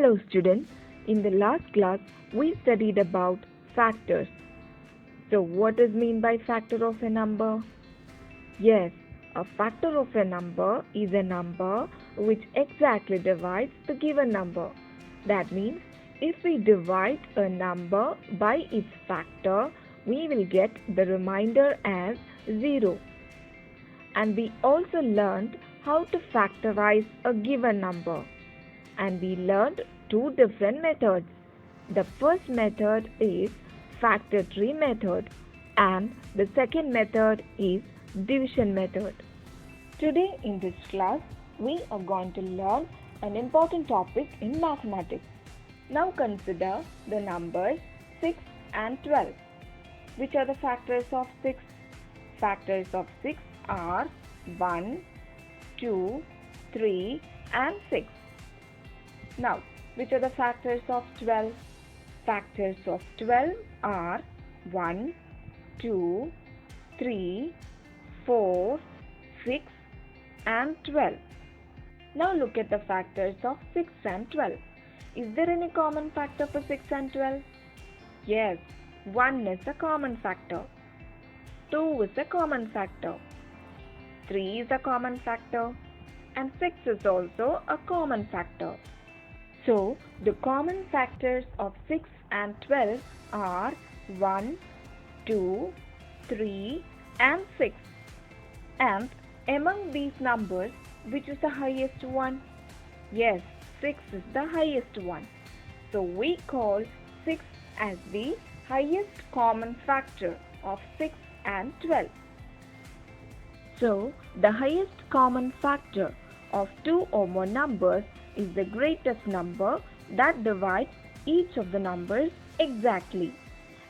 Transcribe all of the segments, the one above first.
Hello students, in the last class we studied about factors. So what is mean by factor of a number? Yes, a factor of a number is a number which exactly divides the given number. That means if we divide a number by its factor, we will get the remainder as 0. And we also learned how to factorize a given number. And we learned two different methods. The first method is factor tree method and the second method is division method. Today in this class, we are going to learn an important topic in mathematics. Now consider the numbers 6 and 12. Which are the factors of 6? Factors of 6 are 1, 2, 3 and 6. Now, which are the factors of 12? Factors of 12 are 1, 2, 3, 4, 6 and 12. Now look at the factors of 6 and 12. Is there any common factor for 6 and 12? Yes, 1 is a common factor. 2 is a common factor. 3 is a common factor. And 6 is also a common factor. So, the common factors of 6 and 12 are 1, 2, 3 and 6. And among these numbers, which is the highest one? Yes, 6 is the highest one. So, we call 6 as the highest common factor of 6 and 12. So, the highest common factor of two or more numbers is the greatest number that divides each of the numbers exactly.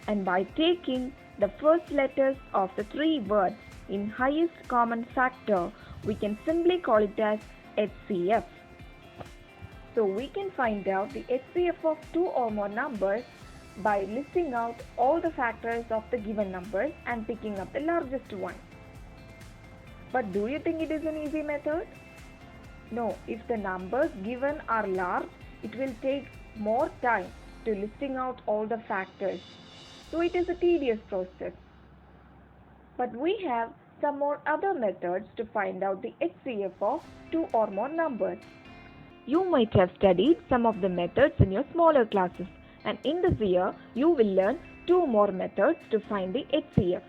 And by taking the first letters of the three words in highest common factor, we can simply call it as HCF. So we can find out the HCF of two or more numbers by listing out all the factors of the given numbers and picking up the largest one. But do you think it is an easy method? No, if the numbers given are large, it will take more time to listing out all the factors. So it is a tedious process. But we have some more other methods to find out the HCF of two or more numbers. You might have studied some of the methods in your smaller classes, and in this year you will learn two more methods to find the HCF.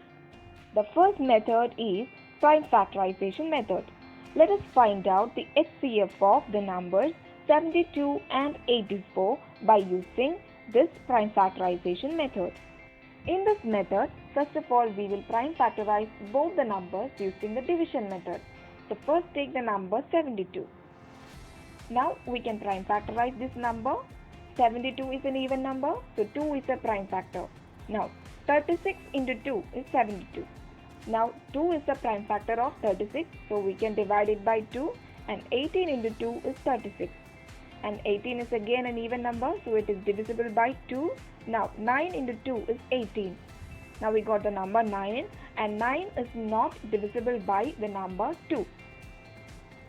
The first method is prime factorization method. Let us find out the HCF of the numbers 72 and 84 by using this prime factorization method. In this method, first of all, we will prime factorize both the numbers using the division method. So first take the number 72. Now we can prime factorize this number. 72 is an even number, so 2 is a prime factor. Now 36 into 2 is 72. Now 2 is the prime factor of 36, so we can divide it by 2, and 18 into 2 is 36. And 18 is again an even number, so it is divisible by 2. Now 9 into 2 is 18. Now we got the number 9, and 9 is not divisible by the number 2.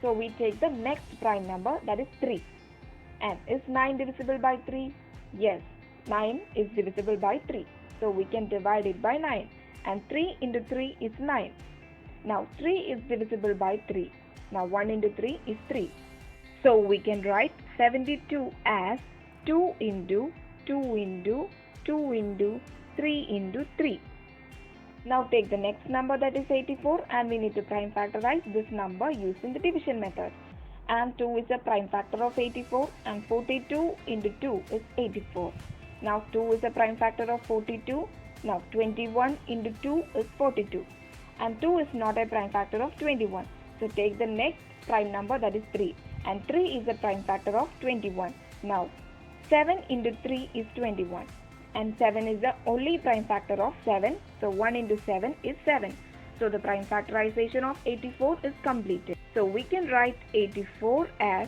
So we take the next prime number, that is 3. And is 9 divisible by 3? Yes, 9 is divisible by 3. So we can divide it by 9. And 3 into 3 is 9. Now 3 is divisible by 3. Now 1 into 3 is 3. So we can write 72 as 2 into 2 into 2 into 3 into 3. Now take the next number, that is 84, and we need to prime factorize this number using the division method. And 2 is a prime factor of 84, and 42 into 2 is 84. Now 2 is a prime factor of 42. Now 21 into 2 is 42, and 2 is not a prime factor of 21. So take the next prime number, that is 3, and 3 is a prime factor of 21. Now 7 into 3 is 21, and 7 is the only prime factor of 7. So 1 into 7 is 7. So the prime factorization of 84 is completed. So we can write 84 as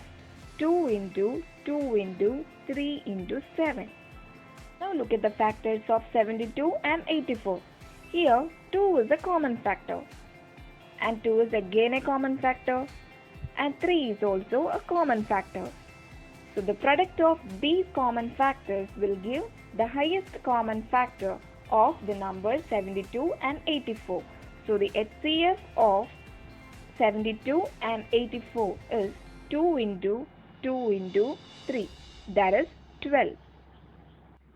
2 into 2 into 3 into 7. Now look at the factors of 72 and 84. Here 2 is a common factor, and 2 is again a common factor, and 3 is also a common factor. So the product of these common factors will give the highest common factor of the numbers 72 and 84. So the HCF of 72 and 84 is 2 into 2 into 3, that is 12.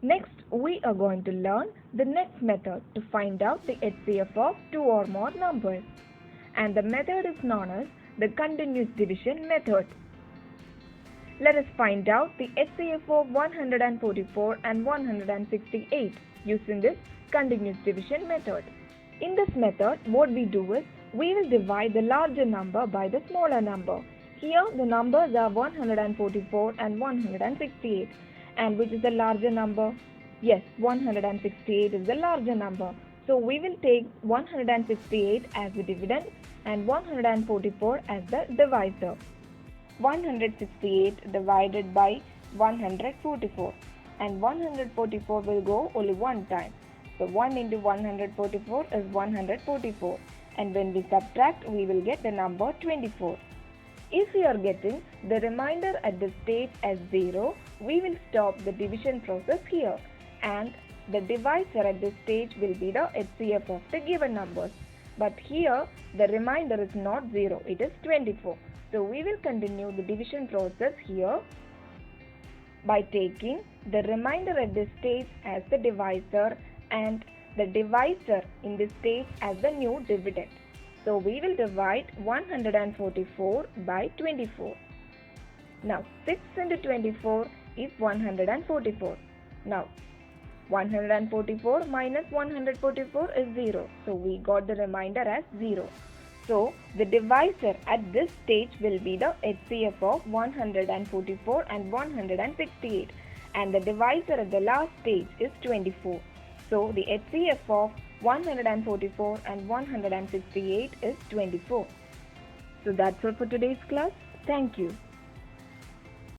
Next, we are going to learn the next method to find out the HCF of two or more numbers. And the method is known as the continuous division method. Let us find out the HCF of 144 and 168 using this continuous division method. In this method, what we do is, we will divide the larger number by the smaller number. Here the numbers are 144 and 168. And which is the larger number? Yes, 168 is the larger number. So we will take 168 as the dividend and 144 as the divisor. 168 divided by 144, and 144 will go only one time. So 1 into 144 is 144, and when we subtract we will get the number 24. If we are getting the remainder at this stage as 0, we will stop the division process here, and the divisor at this stage will be the HCF of the given numbers. But here the remainder is not 0, it is 24. So we will continue the division process here by taking the remainder at this stage as the divisor and the divisor in this stage as the new dividend. So we will divide 144 by 24. Now 6 into 24 is 144. Now 144 minus 144 is 0. So we got the remainder as 0. So the divisor at this stage will be the HCF of 144 and 168, and the divisor at the last stage is 24. So the HCF of 144 and 168 is 24. So that's all for today's class. Thank you.